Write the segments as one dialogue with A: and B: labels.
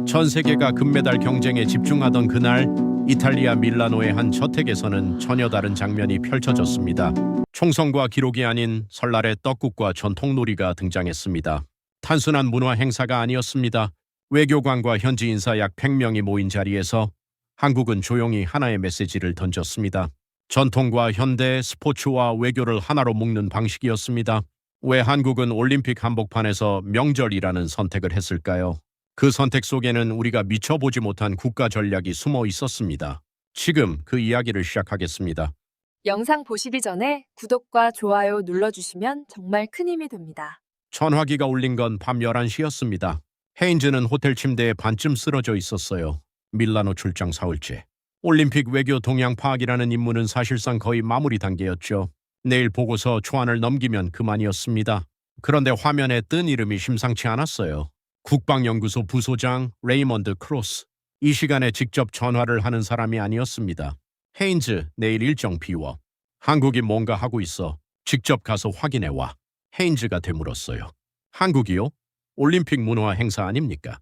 A: 전 세계가 금메달 경쟁에 집중하던 그날 이탈리아 밀라노의 한 저택에서는 전혀 다른 장면이 펼쳐졌습니다. 총성과 기록이 아닌 설날의 떡국과 전통놀이가 등장했습니다. 단순한 문화 행사가 아니었습니다. 외교관과 현지 인사 약 100명이 모인 자리에서 한국은 조용히 하나의 메시지를 던졌습니다. 전통과 현대, 스포츠와 외교를 하나로 묶는 방식이었습니다. 왜 한국은 올림픽 한복판에서 명절이라는 선택을 했을까요? 그 선택 속에는 우리가 미처 보지 못한 국가 전략이 숨어 있었습니다. 지금 그 이야기를 시작하겠습니다.
B: 영상 보시기 전에 구독과 좋아요 눌러주시면 정말 큰 힘이 됩니다.
A: 전화기가 울린 건 밤 11시였습니다. 헤인즈는 호텔 침대에 반쯤 쓰러져 있었어요. 밀라노 출장 사흘째. 올림픽 외교 동향 파악이라는 임무는 사실상 거의 마무리 단계였죠. 내일 보고서 초안을 넘기면 그만이었습니다. 그런데 화면에 뜬 이름이 심상치 않았어요. 국방연구소 부소장 레이먼드 크로스. 이 시간에 직접 전화를 하는 사람이 아니었습니다. 헤인즈, 내일 일정 비워. 한국이 뭔가 하고 있어. 직접 가서 확인해와. 헤인즈가 되물었어요. 한국이요? 올림픽 문화 행사 아닙니까?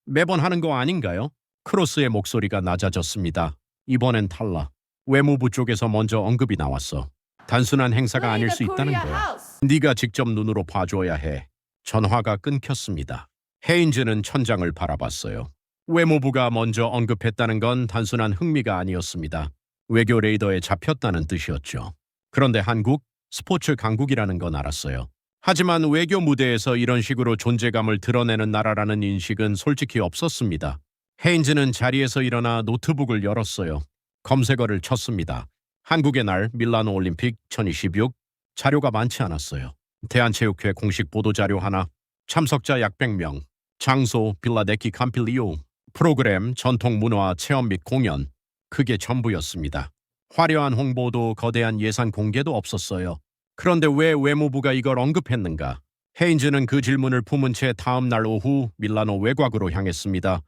A: 매번 하는 거 아닌가요? 크로스의 목소리가 낮아졌습니다. 이번엔 달라. 외무부 쪽에서 먼저 언급이 나왔어. 단순한 행사가 아닐 수 있다는 거야. 네가 직접 눈으로 봐줘야 해. 전화가 끊겼습니다. 헤인즈는 천장을 바라봤어요. 외무부가 먼저 언급했다는 건 단순한 흥미가 아니었습니다. 외교 레이더에 잡혔다는 뜻이었죠. 그런데 한국, 스포츠 강국이라는 건 알았어요. 하지만 외교 무대에서 이런 식으로 존재감을 드러내는 나라라는 인식은 솔직히 없었습니다. 헤인즈는 자리에서 일어나 노트북을 열었어요. 검색어를 쳤습니다. 한국의 날 밀라노 올림픽 2026. 자료가 많지 않았어요. 대한체육회 공식 보도자료 하나, 참석자 약 100명, 장소 빌라네키 캠필리오, 프로그램 전통 문화 체험 및 공연, 그게 전부였습니다. 화려한 홍보도 거대한 예산 공개도 없었어요. 그런데 왜 외무부가 이걸 언급했는가? 헤인즈는 그 질문을 품은 채 다음 날 오후 밀라노 외곽으로 향했습니다.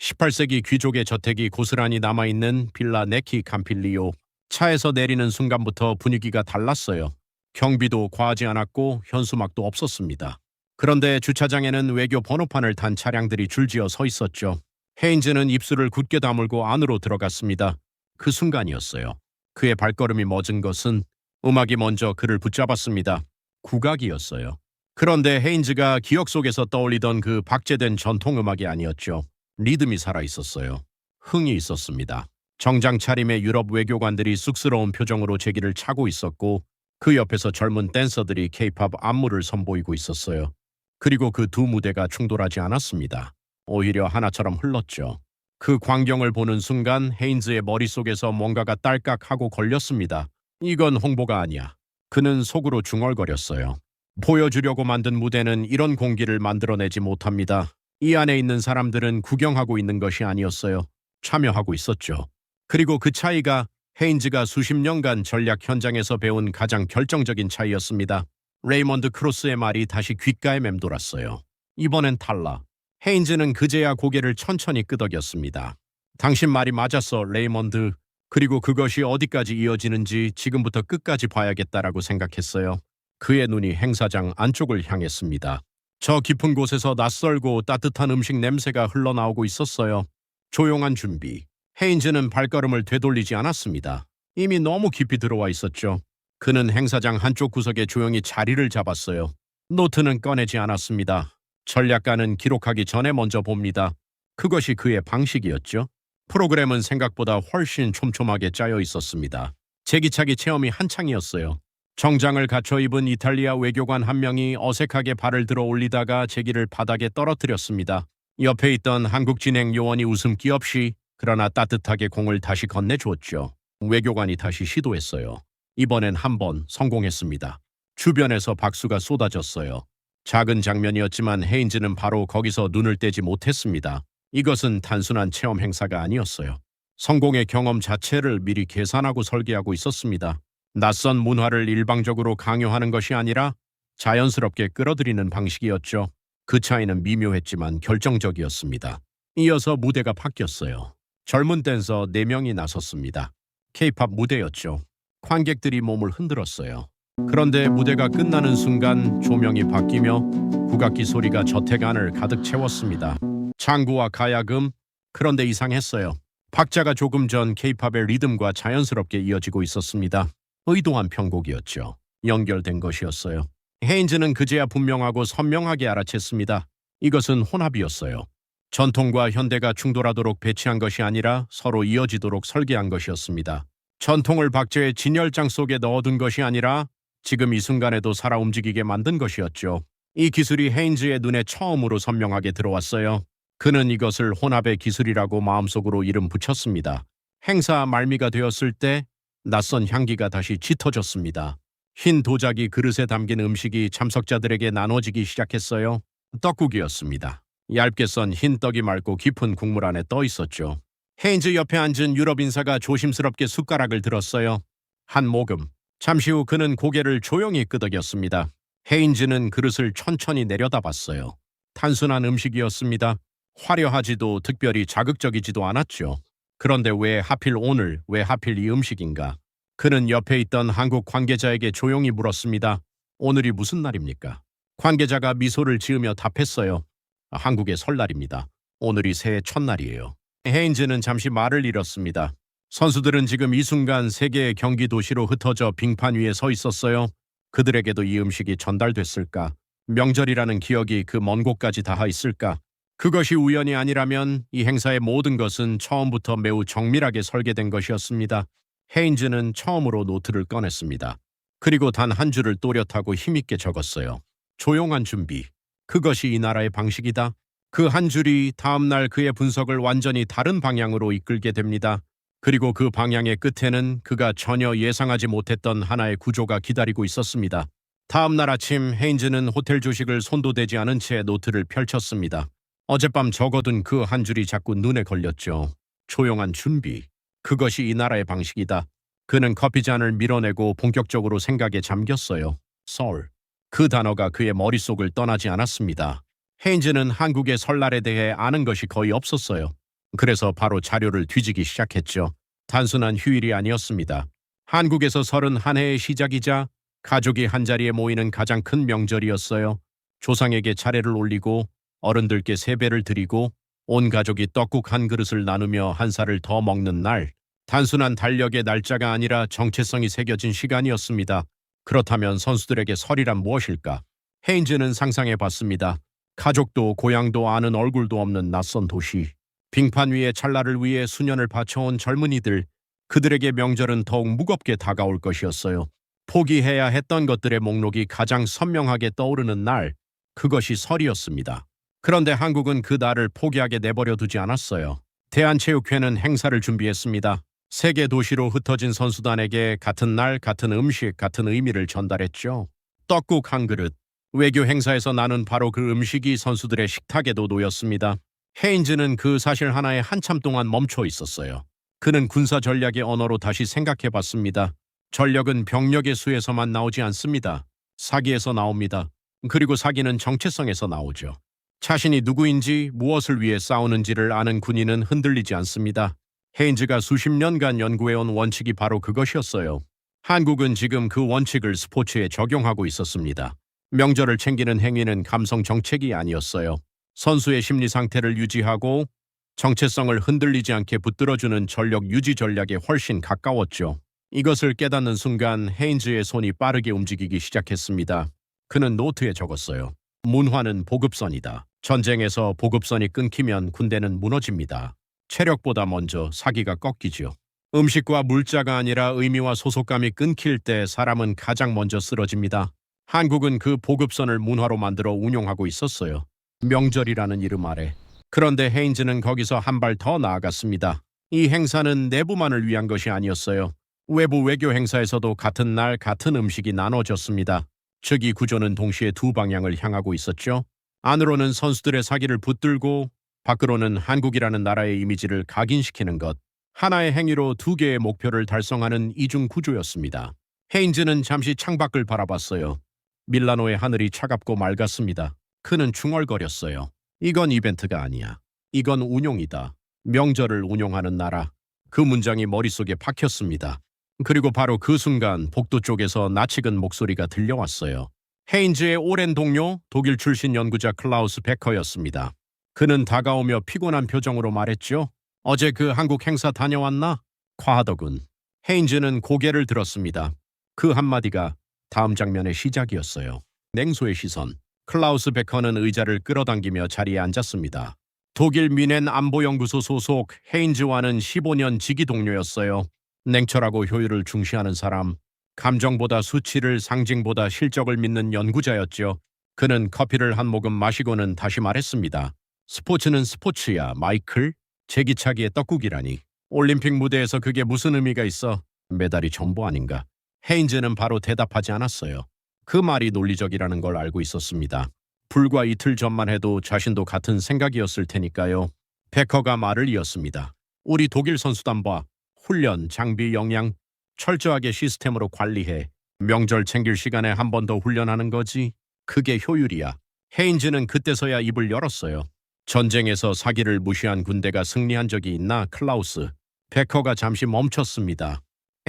A: 18세기 귀족의 저택이 고스란히 남아있는 빌라 네키 캠필리오. 차에서 내리는 순간부터 분위기가 달랐어요. 경비도 과하지 않았고 현수막도 없었습니다. 그런데 주차장에는 외교 번호판을 탄 차량들이 줄지어 서 있었죠. 헤인즈는 입술을 굳게 다물고 안으로 들어갔습니다. 그 순간이었어요. 그의 발걸음이 멎은 것은 음악이 먼저 그를 붙잡았습니다. 국악이었어요. 그런데 헤인즈가 기억 속에서 떠올리던 그 박제된 전통음악이 아니었죠. 리듬이 살아있었어요. 흥이 있었습니다. 정장 차림의 유럽 외교관들이 쑥스러운 표정으로 제기를 차고 있었고 그 옆에서 젊은 댄서들이 케이팝 안무를 선보이고 있었어요. 그리고 그 두 무대가 충돌하지 않았습니다. 오히려 하나처럼 흘렀죠. 그 광경을 보는 순간 헤인즈의 머릿속에서 뭔가가 딸깍하고 걸렸습니다. 이건 홍보가 아니야. 그는 속으로 중얼거렸어요. 보여주려고 만든 무대는 이런 공기를 만들어내지 못합니다. 이 안에 있는 사람들은 구경하고 있는 것이 아니었어요. 참여하고 있었죠. 그리고 그 차이가 헤인즈가 수십 년간 전략 현장에서 배운 가장 결정적인 차이였습니다. 레이먼드 크로스의 말이 다시 귓가에 맴돌았어요. 이번엔 달라. 헤인즈는 그제야 고개를 천천히 끄덕였습니다. 당신 말이 맞았어, 레이먼드. 그리고 그것이 어디까지 이어지는지 지금부터 끝까지 봐야겠다라고 생각했어요. 그의 눈이 행사장 안쪽을 향했습니다. 저 깊은 곳에서 낯설고 따뜻한 음식 냄새가 흘러나오고 있었어요. 조용한 준비. 헤인즈는 발걸음을 되돌리지 않았습니다. 이미 너무 깊이 들어와 있었죠. 그는 행사장 한쪽 구석에 조용히 자리를 잡았어요. 노트는 꺼내지 않았습니다. 전략가는 기록하기 전에 먼저 봅니다. 그것이 그의 방식이었죠. 프로그램은 생각보다 훨씬 촘촘하게 짜여 있었습니다. 제기차기 체험이 한창이었어요. 정장을 갖춰 입은 이탈리아 외교관 한 명이 어색하게 발을 들어 올리다가 제기를 바닥에 떨어뜨렸습니다. 옆에 있던 한국 진행 요원이 웃음기 없이 그러나 따뜻하게 공을 다시 건네주었죠. 외교관이 다시 시도했어요. 이번엔 한 번 성공했습니다. 주변에서 박수가 쏟아졌어요. 작은 장면이었지만 헤인즈는 바로 거기서 눈을 떼지 못했습니다. 이것은 단순한 체험 행사가 아니었어요. 성공의 경험 자체를 미리 계산하고 설계하고 있었습니다. 낯선 문화를 일방적으로 강요하는 것이 아니라 자연스럽게 끌어들이는 방식이었죠. 그 차이는 미묘했지만 결정적이었습니다. 이어서 무대가 바뀌었어요. 젊은 댄서 4명이 나섰습니다. 케이팝 무대였죠. 관객들이 몸을 흔들었어요. 그런데 무대가 끝나는 순간 조명이 바뀌며 국악기 소리가 저택 안을 가득 채웠습니다. 장구와 가야금. 그런데 이상했어요. 박자가 조금 전 케이팝의 리듬과 자연스럽게 이어지고 있었습니다. 의도한 편곡이었죠. 연결된 것이었어요. 헤인즈는 그제야 분명하고 선명하게 알아챘습니다. 이것은 혼합이었어요. 전통과 현대가 충돌하도록 배치한 것이 아니라 서로 이어지도록 설계한 것이었습니다. 전통을 박제의 진열장 속에 넣어둔 것이 아니라 지금 이 순간에도 살아 움직이게 만든 것이었죠. 이 기술이 헤인즈의 눈에 처음으로 선명하게 들어왔어요. 그는 이것을 혼합의 기술이라고 마음속으로 이름 붙였습니다. 행사 말미가 되었을 때 낯선 향기가 다시 짙어졌습니다. 흰 도자기 그릇에 담긴 음식이 참석자들에게 나눠지기 시작했어요. 떡국이었습니다. 얇게 썬 흰 떡이 맑고 깊은 국물 안에 떠 있었죠. 헤인즈 옆에 앉은 유럽 인사가 조심스럽게 숟가락을 들었어요. 한 모금. 잠시 후 그는 고개를 조용히 끄덕였습니다. 헤인즈는 그릇을 천천히 내려다봤어요. 단순한 음식이었습니다. 화려하지도 특별히 자극적이지도 않았죠. 그런데 왜 하필 오늘, 왜 하필 이 음식인가? 그는 옆에 있던 한국 관계자에게 조용히 물었습니다. 오늘이 무슨 날입니까? 관계자가 미소를 지으며 답했어요. 한국의 설날입니다. 오늘이 새해 첫날이에요. 헤인즈는 잠시 말을 잃었습니다. 선수들은 지금 이 순간 세계의 경기 도시로 흩어져 빙판 위에 서 있었어요. 그들에게도 이 음식이 전달됐을까? 명절이라는 기억이 그 먼 곳까지 닿아 있을까? 그것이 우연이 아니라면 이 행사의 모든 것은 처음부터 매우 정밀하게 설계된 것이었습니다. 헤인즈는 처음으로 노트를 꺼냈습니다. 그리고 단 한 줄을 또렷하고 힘있게 적었어요. 조용한 준비. 그것이 이 나라의 방식이다. 그 한 줄이 다음 날 그의 분석을 완전히 다른 방향으로 이끌게 됩니다. 그리고 그 방향의 끝에는 그가 전혀 예상하지 못했던 하나의 구조가 기다리고 있었습니다. 다음 날 아침 헤인즈는 호텔 조식을 손도 대지 않은 채 노트를 펼쳤습니다. 어젯밤 적어둔 그 한 줄이 자꾸 눈에 걸렸죠. 조용한 준비. 그것이 이 나라의 방식이다. 그는 커피잔을 밀어내고 본격적으로 생각에 잠겼어요. 서울. 그 단어가 그의 머릿속을 떠나지 않았습니다. 헤인즈는 한국의 설날에 대해 아는 것이 거의 없었어요. 그래서 바로 자료를 뒤지기 시작했죠. 단순한 휴일이 아니었습니다. 한국에서 설은 한 해의 시작이자 가족이 한자리에 모이는 가장 큰 명절이었어요. 조상에게 차례를 올리고 어른들께 세배를 드리고 온 가족이 떡국 한 그릇을 나누며 한 살을 더 먹는 날. 단순한 달력의 날짜가 아니라 정체성이 새겨진 시간이었습니다. 그렇다면 선수들에게 설이란 무엇일까? 헤인즈는 상상해 봤습니다. 가족도 고향도 아는 얼굴도 없는 낯선 도시. 빙판 위에 찰나를 위해 수년을 바쳐온 젊은이들. 그들에게 명절은 더욱 무겁게 다가올 것이었어요. 포기해야 했던 것들의 목록이 가장 선명하게 떠오르는 날. 그것이 설이었습니다. 그런데 한국은 그 날을 포기하게 내버려 두지 않았어요. 대한체육회는 행사를 준비했습니다. 세계 도시로 흩어진 선수단에게 같은 날, 같은 음식, 같은 의미를 전달했죠. 떡국 한 그릇. 외교 행사에서 나눈 바로 그 음식이 선수들의 식탁에도 놓였습니다. 헤인즈는 그 사실 하나에 한참 동안 멈춰 있었어요. 그는 군사 전략의 언어로 다시 생각해 봤습니다. 전력은 병력의 수에서만 나오지 않습니다. 사기에서 나옵니다. 그리고 사기는 정체성에서 나오죠. 자신이 누구인지 무엇을 위해 싸우는지를 아는 군인은 흔들리지 않습니다. 헤인즈가 수십 년간 연구해온 원칙이 바로 그것이었어요. 한국은 지금 그 원칙을 스포츠에 적용하고 있었습니다. 명절을 챙기는 행위는 감성 정책이 아니었어요. 선수의 심리 상태를 유지하고 정체성을 흔들리지 않게 붙들어주는 전력 유지 전략에 훨씬 가까웠죠. 이것을 깨닫는 순간 헤인즈의 손이 빠르게 움직이기 시작했습니다. 그는 노트에 적었어요. 문화는 보급선이다. 전쟁에서 보급선이 끊기면 군대는 무너집니다. 체력보다 먼저 사기가 꺾이죠. 음식과 물자가 아니라 의미와 소속감이 끊길 때 사람은 가장 먼저 쓰러집니다. 한국은 그 보급선을 문화로 만들어 운용하고 있었어요. 명절이라는 이름 아래. 그런데 헤인즈는 거기서 한 발 더 나아갔습니다. 이 행사는 내부만을 위한 것이 아니었어요. 외부 외교 행사에서도 같은 날 같은 음식이 나눠졌습니다. 즉 이 구조는 동시에 두 방향을 향하고 있었죠. 안으로는 선수들의 사기를 붙들고 밖으로는 한국이라는 나라의 이미지를 각인시키는 것. 하나의 행위로 두 개의 목표를 달성하는 이중 구조였습니다. 헤인즈는 잠시 창밖을 바라봤어요. 밀라노의 하늘이 차갑고 맑았습니다. 그는 중얼거렸어요. 이건 이벤트가 아니야. 이건 운용이다. 명절을 운용하는 나라. 그 문장이 머릿속에 박혔습니다. 그리고 바로 그 순간 복도 쪽에서 낯익은 목소리가 들려왔어요. 헤인즈의 오랜 동료 독일 출신 연구자 클라우스 베커였습니다. 그는 다가오며 피곤한 표정으로 말했죠. 어제 그 한국 행사 다녀왔나? 과하더군. 헤인즈는 고개를 들었습니다. 그 한마디가 다음 장면의 시작이었어요. 냉소의 시선. 클라우스 베커는 의자를 끌어당기며 자리에 앉았습니다. 독일 뮌헨 안보연구소 소속 헤인즈와는 15년 지기 동료였어요. 냉철하고 효율을 중시하는 사람, 감정보다 수치를 상징보다 실적을 믿는 연구자였죠. 그는 커피를 한 모금 마시고는 다시 말했습니다. 스포츠는 스포츠야, 마이클. 제기차기의 떡국이라니. 올림픽 무대에서 그게 무슨 의미가 있어? 메달이 전부 아닌가? 헤인즈는 바로 대답하지 않았어요. 그 말이 논리적이라는 걸 알고 있었습니다. 불과 이틀 전만 해도 자신도 같은 생각이었을 테니까요. 베커가 말을 이었습니다. 우리 독일 선수단 봐. 훈련, 장비, 역량 철저하게 시스템으로 관리해. 명절 챙길 시간에 한 번 더 훈련하는 거지. 그게 효율이야. 헤인즈는 그때서야 입을 열었어요. 전쟁에서 사기를 무시한 군대가 승리한 적이 있나, 클라우스? 베커가 잠시 멈췄습니다.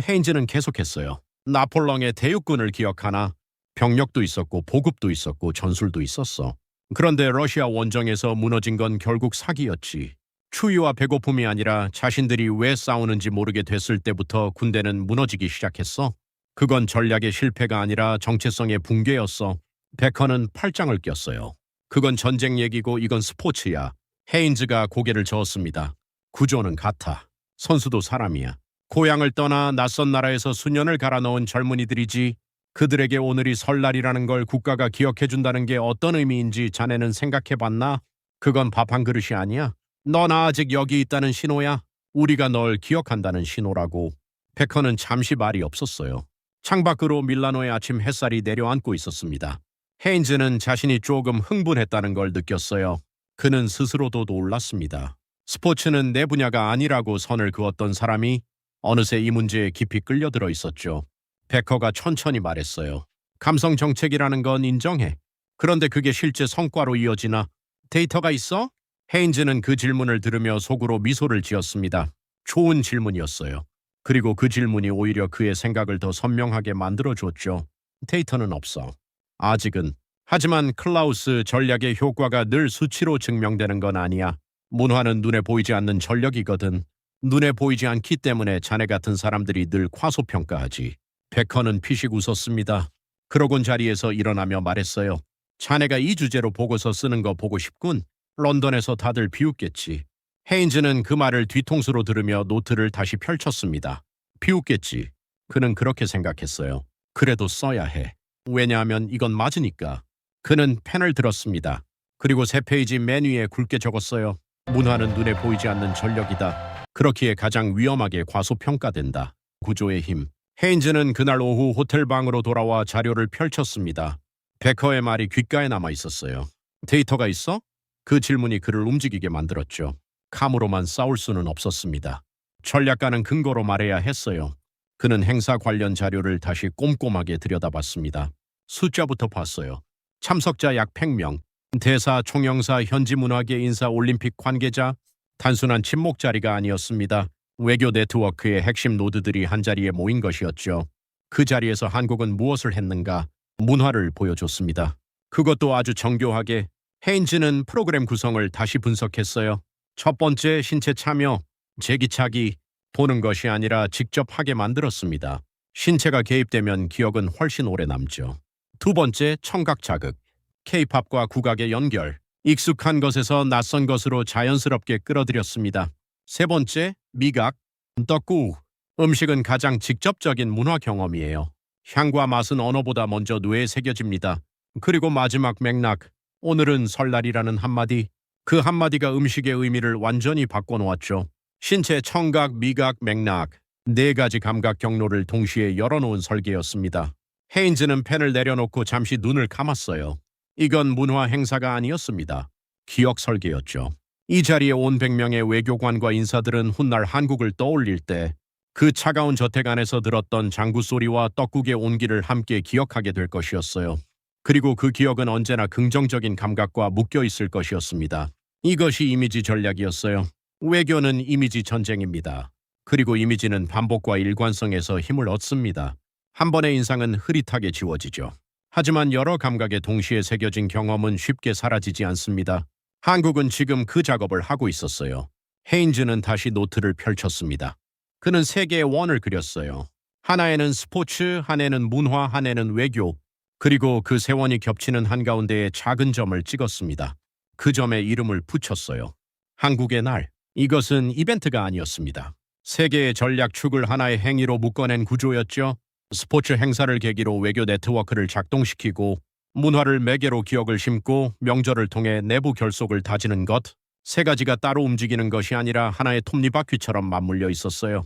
A: 헤인즈는 계속했어요. 나폴레옹의 대육군을 기억하나? 병력도 있었고 보급도 있었고 전술도 있었어. 그런데 러시아 원정에서 무너진 건 결국 사기였지. 추위와 배고픔이 아니라 자신들이 왜 싸우는지 모르게 됐을 때부터 군대는 무너지기 시작했어. 그건 전략의 실패가 아니라 정체성의 붕괴였어. 베커는 팔짱을 꼈어요. 그건 전쟁 얘기고 이건 스포츠야. 헤인즈가 고개를 저었습니다. 구조는 같아. 선수도 사람이야. 고향을 떠나 낯선 나라에서 수년을 갈아 넣은 젊은이들이지. 그들에게 오늘이 설날이라는 걸 국가가 기억해준다는 게 어떤 의미인지 자네는 생각해봤나? 그건 밥 한 그릇이 아니야. 넌 아직 여기 있다는 신호야. 우리가 널 기억한다는 신호라고. 베커는 잠시 말이 없었어요. 창밖으로 밀라노의 아침 햇살이 내려앉고 있었습니다. 헤인즈는 자신이 조금 흥분했다는 걸 느꼈어요. 그는 스스로도 놀랐습니다. 스포츠는 내 분야가 아니라고 선을 그었던 사람이 어느새 이 문제에 깊이 끌려들어 있었죠. 베커가 천천히 말했어요. 감성 정책이라는 건 인정해. 그런데 그게 실제 성과로 이어지나? 데이터가 있어? 헤인즈는 그 질문을 들으며 속으로 미소를 지었습니다. 좋은 질문이었어요. 그리고 그 질문이 오히려 그의 생각을 더 선명하게 만들어줬죠. 데이터는 없어. 아직은. 하지만 클라우스, 전략의 효과가 늘 수치로 증명되는 건 아니야. 문화는 눈에 보이지 않는 전력이거든. 눈에 보이지 않기 때문에 자네 같은 사람들이 늘 과소평가하지. 베커는 피식 웃었습니다. 그러곤 자리에서 일어나며 말했어요. 자네가 이 주제로 보고서 쓰는 거 보고 싶군. 런던에서 다들 비웃겠지. 헤인즈는 그 말을 뒤통수로 들으며 노트를 다시 펼쳤습니다. 비웃겠지. 그는 그렇게 생각했어요. 그래도 써야 해. 왜냐하면 이건 맞으니까. 그는 펜을 들었습니다. 그리고 3페이지 맨 위에 굵게 적었어요. 문화는 눈에 보이지 않는 전력이다. 그렇기에 가장 위험하게 과소평가된다. 구조의 힘. 헤인즈는 그날 오후 호텔 방으로 돌아와 자료를 펼쳤습니다. 베커의 말이 귓가에 남아 있었어요. 데이터가 있어? 그 질문이 그를 움직이게 만들었죠. 감으로만 싸울 수는 없었습니다. 전략가는 근거로 말해야 했어요. 그는 행사 관련 자료를 다시 꼼꼼하게 들여다봤습니다. 숫자부터 봤어요. 참석자 약 100명, 대사, 총영사, 현지 문화계 인사, 올림픽 관계자, 단순한 친목 자리가 아니었습니다. 외교 네트워크의 핵심 노드들이 한자리에 모인 것이었죠. 그 자리에서 한국은 무엇을 했는가? 문화를 보여줬습니다. 그것도 아주 정교하게. 헤인즈는 프로그램 구성을 다시 분석했어요. 첫 번째, 신체 참여, 제기차기, 보는 것이 아니라 직접 하게 만들었습니다. 신체가 개입되면 기억은 훨씬 오래 남죠. 두 번째, 청각 자극, K-팝과 국악의 연결, 익숙한 것에서 낯선 것으로 자연스럽게 끌어들였습니다. 세 번째, 미각, 떡국, 음식은 가장 직접적인 문화 경험이에요. 향과 맛은 언어보다 먼저 뇌에 새겨집니다. 그리고 마지막 맥락, 오늘은 설날이라는 한마디, 그 한마디가 음식의 의미를 완전히 바꿔놓았죠. 신체, 청각, 미각, 맥락, 4가지 감각 경로를 동시에 열어놓은 설계였습니다. 헤인즈는 펜을 내려놓고 잠시 눈을 감았어요. 이건 문화 행사가 아니었습니다. 기억 설계였죠. 이 자리에 온 100명의 외교관과 인사들은 훗날 한국을 떠올릴 때 그 차가운 저택 안에서 들었던 장구 소리와 떡국의 온기를 함께 기억하게 될 것이었어요. 그리고 그 기억은 언제나 긍정적인 감각과 묶여 있을 것이었습니다. 이것이 이미지 전략이었어요. 외교는 이미지 전쟁입니다. 그리고 이미지는 반복과 일관성에서 힘을 얻습니다. 한 번의 인상은 흐릿하게 지워지죠. 하지만 여러 감각에 동시에 새겨진 경험은 쉽게 사라지지 않습니다. 한국은 지금 그 작업을 하고 있었어요. 헤인즈는 다시 노트를 펼쳤습니다. 그는 세 개의 원을 그렸어요. 하나에는 스포츠, 하나에는 문화, 하나에는 외교, 그리고 그 세 원이 겹치는 한가운데에 작은 점을 찍었습니다. 그 점에 이름을 붙였어요. 한국의 날. 이것은 이벤트가 아니었습니다. 세 개의 전략 축을 하나의 행위로 묶어낸 구조였죠. 스포츠 행사를 계기로 외교 네트워크를 작동시키고 문화를 매개로 기억을 심고 명절을 통해 내부 결속을 다지는 것. 세 가지가 따로 움직이는 것이 아니라 하나의 톱니바퀴처럼 맞물려 있었어요.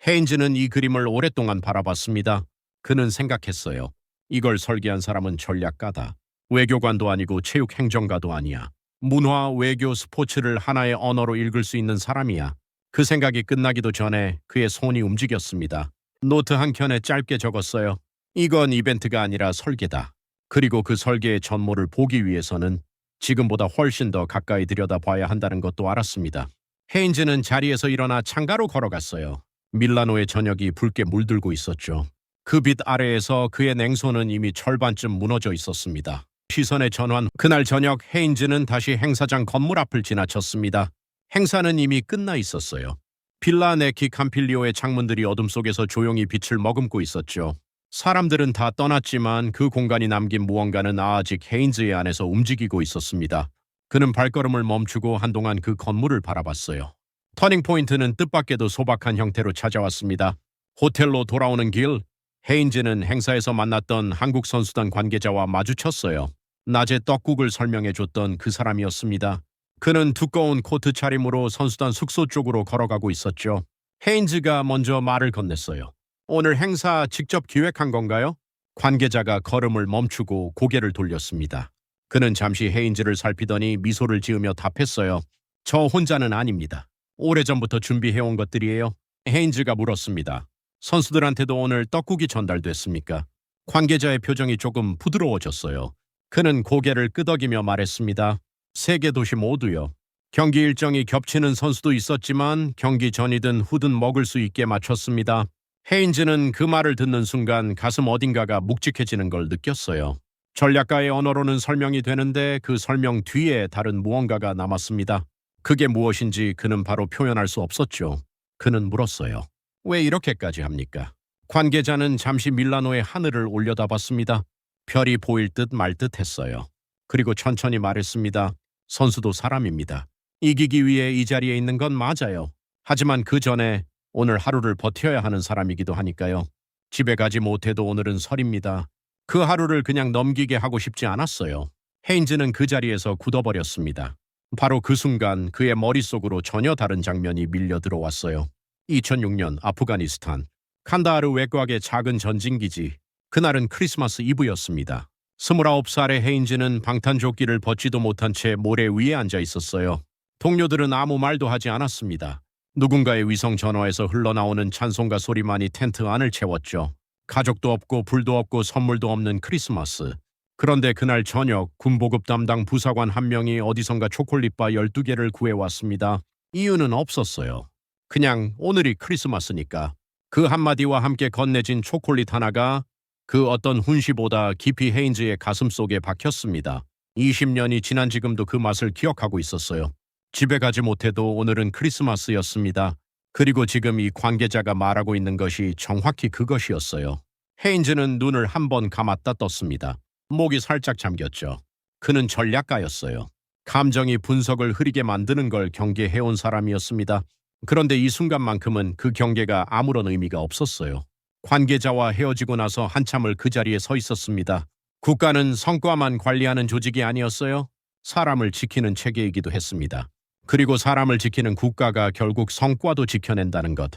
A: 헤인즈는 이 그림을 오랫동안 바라봤습니다. 그는 생각했어요. 이걸 설계한 사람은 전략가다. 외교관도 아니고 체육행정가도 아니야. 문화, 외교, 스포츠를 하나의 언어로 읽을 수 있는 사람이야. 그 생각이 끝나기도 전에 그의 손이 움직였습니다. 노트 한 켠에 짧게 적었어요. 이건 이벤트가 아니라 설계다. 그리고 그 설계의 전모를 보기 위해서는 지금보다 훨씬 더 가까이 들여다봐야 한다는 것도 알았습니다. 헤인즈는 자리에서 일어나 창가로 걸어갔어요. 밀라노의 저녁이 붉게 물들고 있었죠. 그 빛 아래에서 그의 냉소는 이미 절반쯤 무너져 있었습니다. 시선의 전환, 그날 저녁 헤인즈는 다시 행사장 건물 앞을 지나쳤습니다. 행사는 이미 끝나 있었어요. 빌라 네키 캄필리오의 창문들이 어둠 속에서 조용히 빛을 머금고 있었죠. 사람들은 다 떠났지만 그 공간이 남긴 무언가는 아직 헤인즈의 안에서 움직이고 있었습니다. 그는 발걸음을 멈추고 한동안 그 건물을 바라봤어요. 터닝포인트는 뜻밖에도 소박한 형태로 찾아왔습니다. 호텔로 돌아오는 길, 헤인즈는 행사에서 만났던 한국 선수단 관계자와 마주쳤어요. 낮에 떡국을 설명해줬던 그 사람이었습니다. 그는 두꺼운 코트 차림으로 선수단 숙소 쪽으로 걸어가고 있었죠. 헤인즈가 먼저 말을 건넸어요. 오늘 행사 직접 기획한 건가요? 관계자가 걸음을 멈추고 고개를 돌렸습니다. 그는 잠시 헤인즈를 살피더니 미소를 지으며 답했어요. 저 혼자는 아닙니다. 오래전부터 준비해온 것들이에요. 헤인즈가 물었습니다. 선수들한테도 오늘 떡국이 전달됐습니까? 관계자의 표정이 조금 부드러워졌어요. 그는 고개를 끄덕이며 말했습니다. 세 개 도시 모두요. 경기 일정이 겹치는 선수도 있었지만 경기 전이든 후든 먹을 수 있게 맞췄습니다. 헤인즈는 그 말을 듣는 순간 가슴 어딘가가 묵직해지는 걸 느꼈어요. 전략가의 언어로는 설명이 되는데 그 설명 뒤에 다른 무언가가 남았습니다. 그게 무엇인지 그는 바로 표현할 수 없었죠. 그는 물었어요. 왜 이렇게까지 합니까? 관계자는 잠시 밀라노의 하늘을 올려다봤습니다. 별이 보일 듯 말 듯 했어요. 그리고 천천히 말했습니다. 선수도 사람입니다. 이기기 위해 이 자리에 있는 건 맞아요. 하지만 그 전에 오늘 하루를 버텨야 하는 사람이기도 하니까요. 집에 가지 못해도 오늘은 설입니다. 그 하루를 그냥 넘기게 하고 싶지 않았어요. 헤인즈는 그 자리에서 굳어버렸습니다. 바로 그 순간 그의 머릿속으로 전혀 다른 장면이 밀려 들어왔어요. 2006년 아프가니스탄 칸다하르 외곽의 작은 전진기지. 그날은 크리스마스 이브였습니다. 29살의 헤인즈는 방탄조끼를 벗지도 못한 채 모래 위에 앉아 있었어요. 동료들은 아무 말도 하지 않았습니다. 누군가의 위성 전화에서 흘러나오는 찬송가 소리만이 텐트 안을 채웠죠. 가족도 없고 불도 없고 선물도 없는 크리스마스. 그런데 그날 저녁 군보급 담당 부사관 한 명이 어디선가 초콜릿바 12개를 구해왔습니다. 이유는 없었어요. 그냥 오늘이 크리스마스니까. 그 한마디와 함께 건네진 초콜릿 하나가 그 어떤 훈시보다 깊이 헤인즈의 가슴 속에 박혔습니다. 20년이 지난 지금도 그 맛을 기억하고 있었어요. 집에 가지 못해도 오늘은 크리스마스였습니다. 그리고 지금 이 관계자가 말하고 있는 것이 정확히 그것이었어요. 헤인즈는 눈을 한 번 감았다 떴습니다. 목이 살짝 잠겼죠. 그는 전략가였어요. 감정이 분석을 흐리게 만드는 걸 경계해온 사람이었습니다. 그런데 이 순간만큼은 그 경계가 아무런 의미가 없었어요. 관계자와 헤어지고 나서 한참을 그 자리에 서 있었습니다. 국가는 성과만 관리하는 조직이 아니었어요. 사람을 지키는 체계이기도 했습니다. 그리고 사람을 지키는 국가가 결국 성과도 지켜낸다는 것.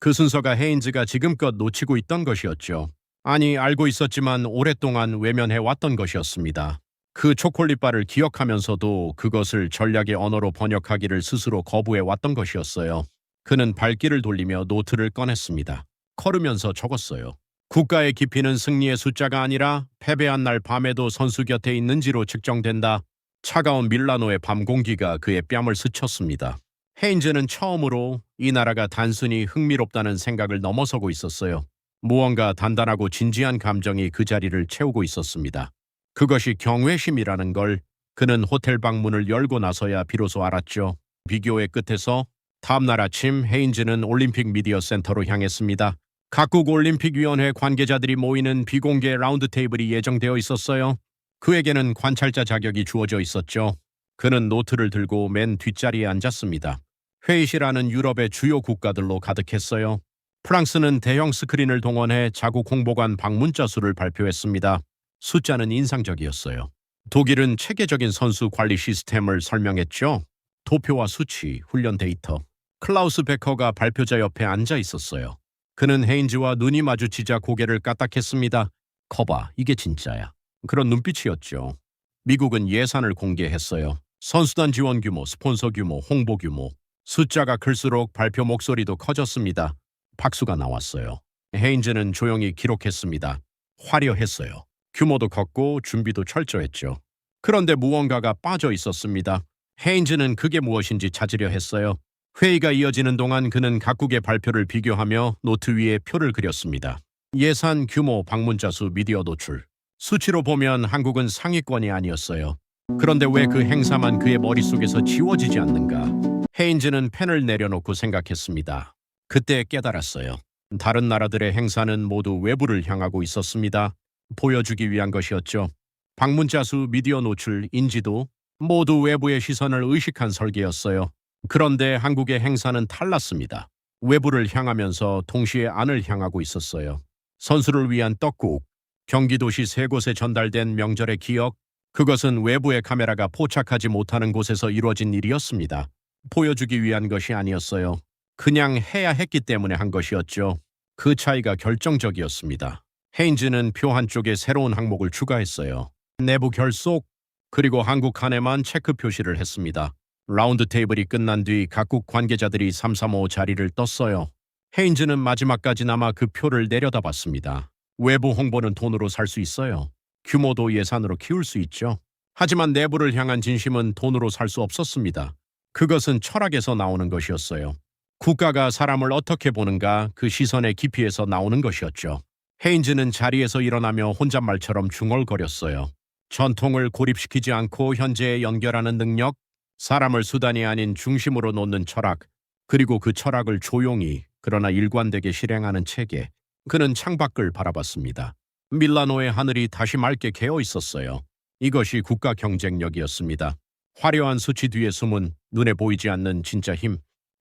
A: 그 순서가 헤인즈가 지금껏 놓치고 있던 것이었죠. 아니, 알고 있었지만 오랫동안 외면해왔던 것이었습니다. 그 초콜릿바를 기억하면서도 그것을 전략의 언어로 번역하기를 스스로 거부해왔던 것이었어요. 그는 발길을 돌리며 노트를 꺼냈습니다. 걸으면서 적었어요. 국가의 깊이는 승리의 숫자가 아니라 패배한 날 밤에도 선수 곁에 있는지로 측정된다. 차가운 밀라노의 밤 공기가 그의 뺨을 스쳤습니다. 헤인즈는 처음으로 이 나라가 단순히 흥미롭다는 생각을 넘어서고 있었어요. 무언가 단단하고 진지한 감정이 그 자리를 채우고 있었습니다. 그것이 경외심이라는 걸 그는 호텔 방문을 열고 나서야 비로소 알았죠. 비교의 끝에서 다음날 아침 헤인즈는 올림픽 미디어 센터로 향했습니다. 각국 올림픽위원회 관계자들이 모이는 비공개 라운드 테이블이 예정되어 있었어요. 그에게는 관찰자 자격이 주어져 있었죠. 그는 노트를 들고 맨 뒷자리에 앉았습니다. 회의실안은 유럽의 주요 국가들로 가득했어요. 프랑스는 대형 스크린을 동원해 자국 홍보관 방문자 수를 발표했습니다. 숫자는 인상적이었어요. 독일은 체계적인 선수 관리 시스템을 설명했죠. 도표와 수치, 훈련 데이터. 클라우스 베커가 발표자 옆에 앉아 있었어요. 그는 헤인즈와 눈이 마주치자 고개를 까딱했습니다. 거봐, 이게 진짜야. 그런 눈빛이었죠. 미국은 예산을 공개했어요. 선수단 지원 규모, 스폰서 규모, 홍보 규모. 숫자가 클수록 발표 목소리도 커졌습니다. 박수가 나왔어요. 헤인즈는 조용히 기록했습니다. 화려했어요. 규모도 컸고 준비도 철저했죠. 그런데 무언가가 빠져 있었습니다. 헤인즈는 그게 무엇인지 찾으려 했어요. 회의가 이어지는 동안 그는 각국의 발표를 비교하며 노트 위에 표를 그렸습니다. 예산, 규모, 방문자 수, 미디어 노출. 수치로 보면 한국은 상위권이 아니었어요. 그런데 왜 그 행사만 그의 머릿속에서 지워지지 않는가? 헤인즈는 펜을 내려놓고 생각했습니다. 그때 깨달았어요. 다른 나라들의 행사는 모두 외부를 향하고 있었습니다. 보여주기 위한 것이었죠. 방문자 수, 미디어 노출, 인지도 모두 외부의 시선을 의식한 설계였어요. 그런데 한국의 행사는 달랐습니다. 외부를 향하면서 동시에 안을 향하고 있었어요. 선수를 위한 떡국, 경기도시 세 곳에 전달된 명절의 기억, 그것은 외부의 카메라가 포착하지 못하는 곳에서 이루어진 일이었습니다. 보여주기 위한 것이 아니었어요. 그냥 해야 했기 때문에 한 것이었죠. 그 차이가 결정적이었습니다. 헤인즈는 표 한쪽에 새로운 항목을 추가했어요. 내부 결속, 그리고 한국 칸에만 체크 표시를 했습니다. 라운드 테이블이 끝난 뒤 각국 관계자들이 335 자리를 떴어요. 헤인즈는 마지막까지나마 그 표를 내려다봤습니다. 외부 홍보는 돈으로 살 수 있어요. 규모도 예산으로 키울 수 있죠. 하지만 내부를 향한 진심은 돈으로 살 수 없었습니다. 그것은 철학에서 나오는 것이었어요. 국가가 사람을 어떻게 보는가 그 시선의 깊이에서 나오는 것이었죠. 헤인즈는 자리에서 일어나며 혼잣말처럼 중얼거렸어요. 전통을 고립시키지 않고 현재에 연결하는 능력, 사람을 수단이 아닌 중심으로 놓는 철학, 그리고 그 철학을 조용히 그러나 일관되게 실행하는 체계. 그는 창밖을 바라봤습니다. 밀라노의 하늘이 다시 맑게 개어 있었어요. 이것이 국가 경쟁력이었습니다. 화려한 수치 뒤에 숨은 눈에 보이지 않는 진짜 힘,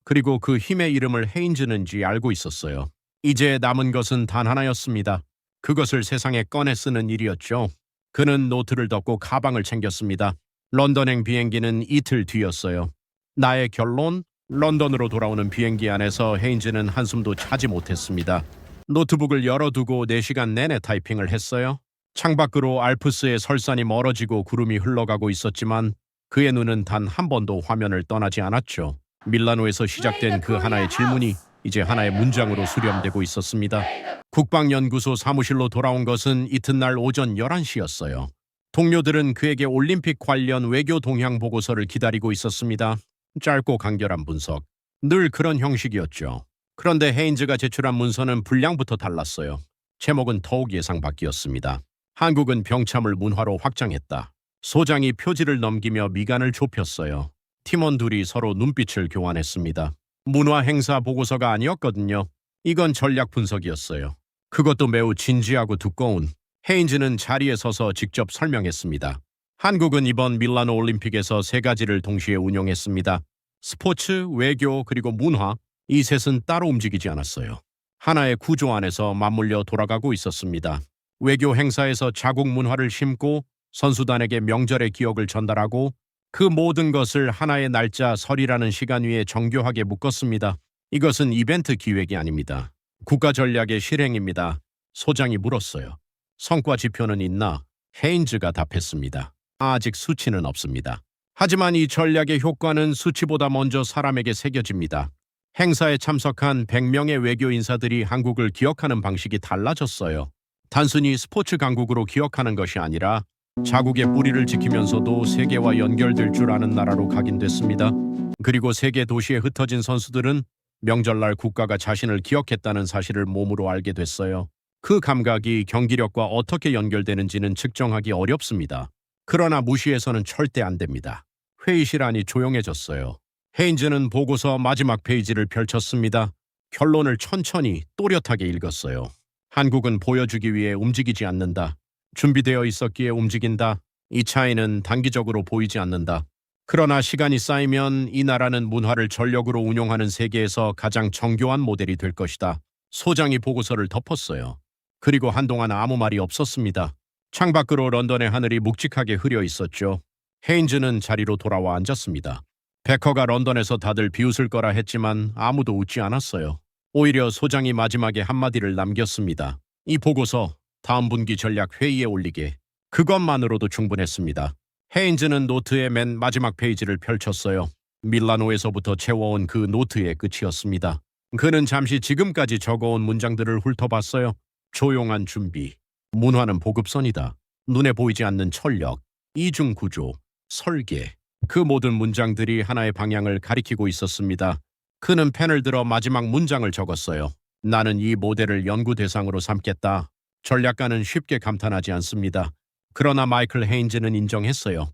A: 그리고 그 힘의 이름을 헤인즈는지 알고 있었어요. 이제 남은 것은 단 하나였습니다. 그것을 세상에 꺼내 쓰는 일이었죠. 그는 노트를 덮고 가방을 챙겼습니다. 런던행 비행기는 이틀 뒤였어요. 나의 결론? 런던으로 돌아오는 비행기 안에서 헤인즈는 한숨도 차지 못했습니다. 노트북을 열어두고 4시간 내내 타이핑을 했어요. 창밖으로 알프스의 설산이 멀어지고 구름이 흘러가고 있었지만 그의 눈은 단 한 번도 화면을 떠나지 않았죠. 밀라노에서 시작된 그 하나의 질문이 이제 하나의 문장으로 수렴되고 있었습니다. 국방연구소 사무실로 돌아온 것은 이튿날 오전 11시였어요. 동료들은 그에게 올림픽 관련 외교 동향 보고서를 기다리고 있었습니다. 짧고 간결한 분석. 늘 그런 형식이었죠. 그런데 헤인즈가 제출한 문서는 분량부터 달랐어요. 제목은 더욱 예상 밖이었습니다. 한국은 병참을 문화로 확장했다. 소장이 표지를 넘기며 미간을 좁혔어요. 팀원 둘이 서로 눈빛을 교환했습니다. 문화 행사 보고서가 아니었거든요. 이건 전략 분석이었어요. 그것도 매우 진지하고 두꺼운. 헤인즈는 자리에 서서 직접 설명했습니다. 한국은 이번 밀라노 올림픽에서 3가지를 동시에 운용했습니다. 스포츠, 외교, 그리고 문화, 이 셋은 따로 움직이지 않았어요. 하나의 구조 안에서 맞물려 돌아가고 있었습니다. 외교 행사에서 자국 문화를 심고 선수단에게 명절의 기억을 전달하고 그 모든 것을 하나의 날짜 설이라는 시간 위에 정교하게 묶었습니다. 이것은 이벤트 기획이 아닙니다. 국가 전략의 실행입니다. 소장이 물었어요. 성과 지표는 있나? 헤인즈가 답했습니다. 아직 수치는 없습니다. 하지만 이 전략의 효과는 수치보다 먼저 사람에게 새겨집니다. 행사에 참석한 100명의 외교 인사들이 한국을 기억하는 방식이 달라졌어요. 단순히 스포츠 강국으로 기억하는 것이 아니라 자국의 뿌리를 지키면서도 세계와 연결될 줄 아는 나라로 각인됐습니다. 그리고 세계 도시에 흩어진 선수들은 명절날 국가가 자신을 기억했다는 사실을 몸으로 알게 됐어요. 그 감각이 경기력과 어떻게 연결되는지는 측정하기 어렵습니다. 그러나 무시해서는 절대 안 됩니다. 회의실 안이 조용해졌어요. 헤인즈는 보고서 마지막 페이지를 펼쳤습니다. 결론을 천천히 또렷하게 읽었어요. 한국은 보여주기 위해 움직이지 않는다. 준비되어 있었기에 움직인다. 이 차이는 단기적으로 보이지 않는다. 그러나 시간이 쌓이면 이 나라는 문화를 전력으로 운용하는 세계에서 가장 정교한 모델이 될 것이다. 소장이 보고서를 덮었어요. 그리고 한동안 아무 말이 없었습니다. 창밖으로 런던의 하늘이 묵직하게 흐려 있었죠. 헤인즈는 자리로 돌아와 앉았습니다. 베커가 런던에서 다들 비웃을 거라 했지만 아무도 웃지 않았어요. 오히려 소장이 마지막에 한마디를 남겼습니다. 이 보고서 다음 분기 전략 회의에 올리게. 그것만으로도 충분했습니다. 헤인즈는 노트의 맨 마지막 페이지를 펼쳤어요. 밀라노에서부터 채워온 그 노트의 끝이었습니다. 그는 잠시 지금까지 적어온 문장들을 훑어봤어요. 조용한 준비, 문화는 보급선이다. 눈에 보이지 않는 전력, 이중 구조, 설계. 그 모든 문장들이 하나의 방향을 가리키고 있었습니다. 그는 펜을 들어 마지막 문장을 적었어요. 나는 이 모델을 연구 대상으로 삼겠다. 전략가는 쉽게 감탄하지 않습니다. 그러나 마이클 헤인즈는 인정했어요.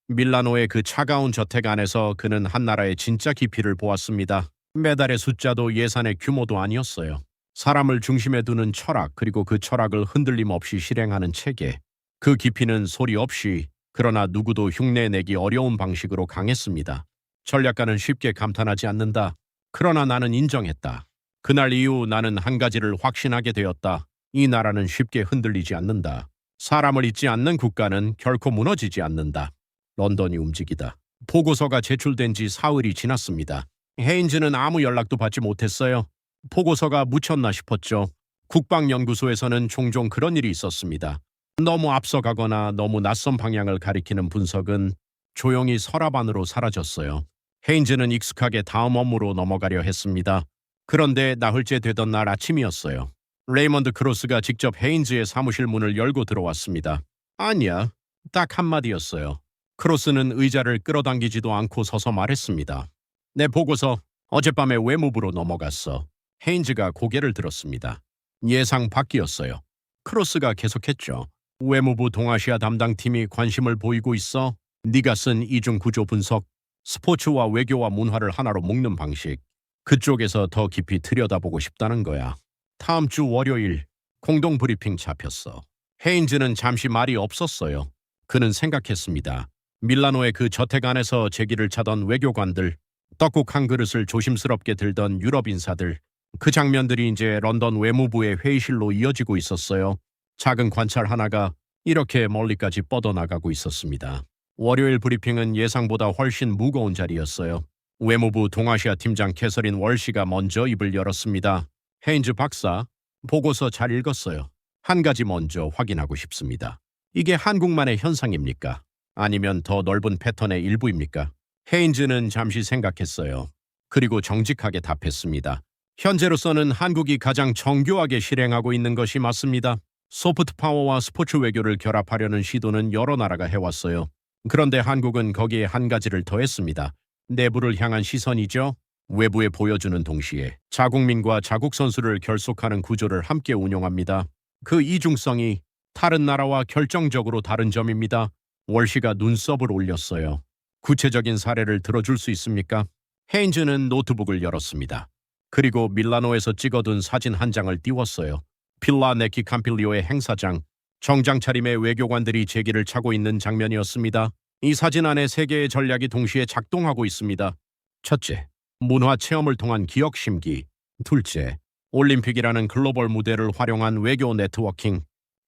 A: 밀라노의 그 차가운 저택 안에서 그는 한 나라의 진짜 깊이를 보았습니다. 메달의 숫자도 예산의 규모도 아니었어요. 사람을 중심에 두는 철학, 그리고 그 철학을 흔들림 없이 실행하는 체계. 그 깊이는 소리 없이, 그러나 누구도 흉내내기 어려운 방식으로 강했습니다. 전략가는 쉽게 감탄하지 않는다. 그러나 나는 인정했다. 그날 이후 나는 한 가지를 확신하게 되었다. 이 나라는 쉽게 흔들리지 않는다. 사람을 잊지 않는 국가는 결코 무너지지 않는다. 런던이 움직이다. 보고서가 제출된 지 사흘이 지났습니다. 헤인즈는 아무 연락도 받지 못했어요. 보고서가 묻혔나 싶었죠. 국방연구소에서는 종종 그런 일이 있었습니다. 너무 앞서가거나 너무 낯선 방향을 가리키는 분석은 조용히 서랍 안으로 사라졌어요. 헤인즈는 익숙하게 다음 업무로 넘어가려 했습니다. 그런데 나흘째 되던 날 아침이었어요. 레이먼드 크로스가 직접 헤인즈의 사무실 문을 열고 들어왔습니다. 아니야, 딱 한마디였어요. 크로스는 의자를 끌어당기지도 않고 서서 말했습니다. 내 보고서 어젯밤에 외무부로 넘어갔어. 헤인즈가 고개를 들었습니다. 예상 밖이었어요. 크로스가 계속했죠. 외무부 동아시아 담당팀이 관심을 보이고 있어. 네가 쓴 이중 구조 분석, 스포츠와 외교와 문화를 하나로 묶는 방식. 그쪽에서 더 깊이 들여다보고 싶다는 거야. 다음 주 월요일 공동 브리핑 잡혔어. 헤인즈는 잠시 말이 없었어요. 그는 생각했습니다. 밀라노의 그 저택 안에서 제기를 차던 외교관들, 떡국 한 그릇을 조심스럽게 들던 유럽 인사들, 그 장면들이 이제 런던 외무부의 회의실로 이어지고 있었어요. 작은 관찰 하나가 이렇게 멀리까지 뻗어나가고 있었습니다. 월요일 브리핑은 예상보다 훨씬 무거운 자리였어요. 외무부 동아시아 팀장 캐서린 월시가 먼저 입을 열었습니다. 헤인즈 박사, 보고서 잘 읽었어요. 한 가지 먼저 확인하고 싶습니다. 이게 한국만의 현상입니까? 아니면 더 넓은 패턴의 일부입니까? 헤인즈는 잠시 생각했어요. 그리고 정직하게 답했습니다. 현재로서는 한국이 가장 정교하게 실행하고 있는 것이 맞습니다. 소프트 파워와 스포츠 외교를 결합하려는 시도는 여러 나라가 해왔어요. 그런데 한국은 거기에 한 가지를 더했습니다. 내부를 향한 시선이죠. 외부에 보여주는 동시에 자국민과 자국 선수를 결속하는 구조를 함께 운용합니다. 그 이중성이 다른 나라와 결정적으로 다른 점입니다. 월시가 눈썹을 올렸어요. 구체적인 사례를 들어줄 수 있습니까? 헤인즈는 노트북을 열었습니다. 그리고 밀라노에서 찍어둔 사진 한 장을 띄웠어요. 필라 네키 캠필리오의 행사장, 정장 차림의 외교관들이 제기를 차고 있는 장면이었습니다. 이 사진 안에 세 개의 전략이 동시에 작동하고 있습니다. 첫째, 문화 체험을 통한 기억 심기. 둘째, 올림픽이라는 글로벌 무대를 활용한 외교 네트워킹.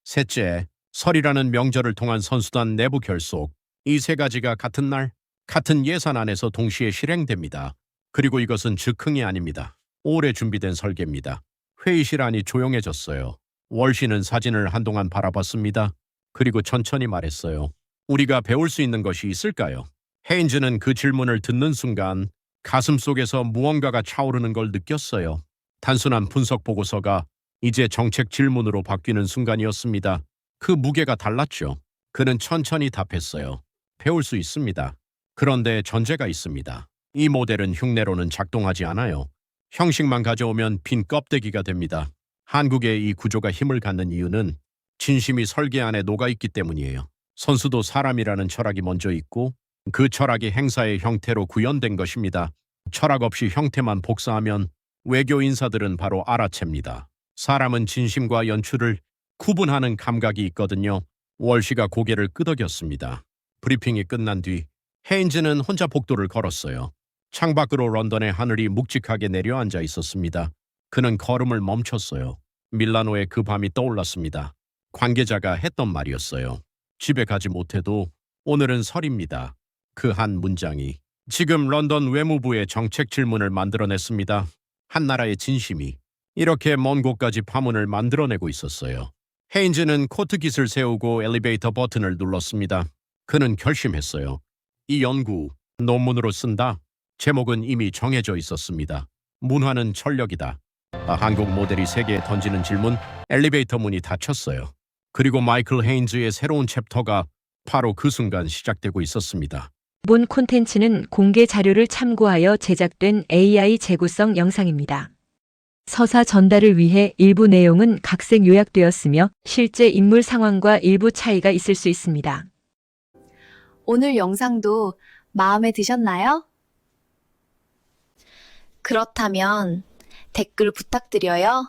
A: 셋째, 설이라는 명절을 통한 선수단 내부 결속. 이 세 가지가 같은 날, 같은 예산 안에서 동시에 실행됩니다. 그리고 이것은 즉흥이 아닙니다. 오래 준비된 설계입니다. 회의실 안이 조용해졌어요. 월시는 사진을 한동안 바라봤습니다. 그리고 천천히 말했어요. 우리가 배울 수 있는 것이 있을까요? 헤인즈는 그 질문을 듣는 순간 가슴 속에서 무언가가 차오르는 걸 느꼈어요. 단순한 분석 보고서가 이제 정책 질문으로 바뀌는 순간이었습니다. 그 무게가 달랐죠. 그는 천천히 답했어요. 배울 수 있습니다. 그런데 전제가 있습니다. 이 모델은 흉내로는 작동하지 않아요. 형식만 가져오면 빈 껍데기가 됩니다. 한국의 이 구조가 힘을 갖는 이유는 진심이 설계 안에 녹아있기 때문이에요. 선수도 사람이라는 철학이 먼저 있고 그 철학이 행사의 형태로 구현된 것입니다. 철학 없이 형태만 복사하면 외교 인사들은 바로 알아챕니다. 사람은 진심과 연출을 구분하는 감각이 있거든요. 월시가 고개를 끄덕였습니다. 브리핑이 끝난 뒤 헤인즈는 혼자 복도를 걸었어요. 창밖으로 런던의 하늘이 묵직하게 내려앉아 있었습니다. 그는 걸음을 멈췄어요. 밀라노의 그 밤이 떠올랐습니다. 관계자가 했던 말이었어요. 집에 가지 못해도 오늘은 설입니다. 그 한 문장이 지금 런던 외무부의 정책 질문을 만들어냈습니다. 한 나라의 진심이 이렇게 먼 곳까지 파문을 만들어내고 있었어요. 헤인즈는 코트깃을 세우고 엘리베이터 버튼을 눌렀습니다. 그는 결심했어요. 이 연구 논문으로 쓴다. 제목은 이미 정해져 있었습니다. 문화는 철력이다. 한국 모델이 세계에 던지는 질문. 엘리베이터 문이 닫혔어요. 그리고 마이클 헤인즈의 새로운 챕터가 바로 그 순간 시작되고 있었습니다.
C: 본 콘텐츠는 공개 자료를 참고하여 제작된 AI 재구성 영상입니다. 서사 전달을 위해 일부 내용은 각색 요약되었으며 실제 인물 상황과 일부 차이가 있을 수 있습니다.
D: 오늘 영상도 마음에 드셨나요? 그렇다면 댓글 부탁드려요.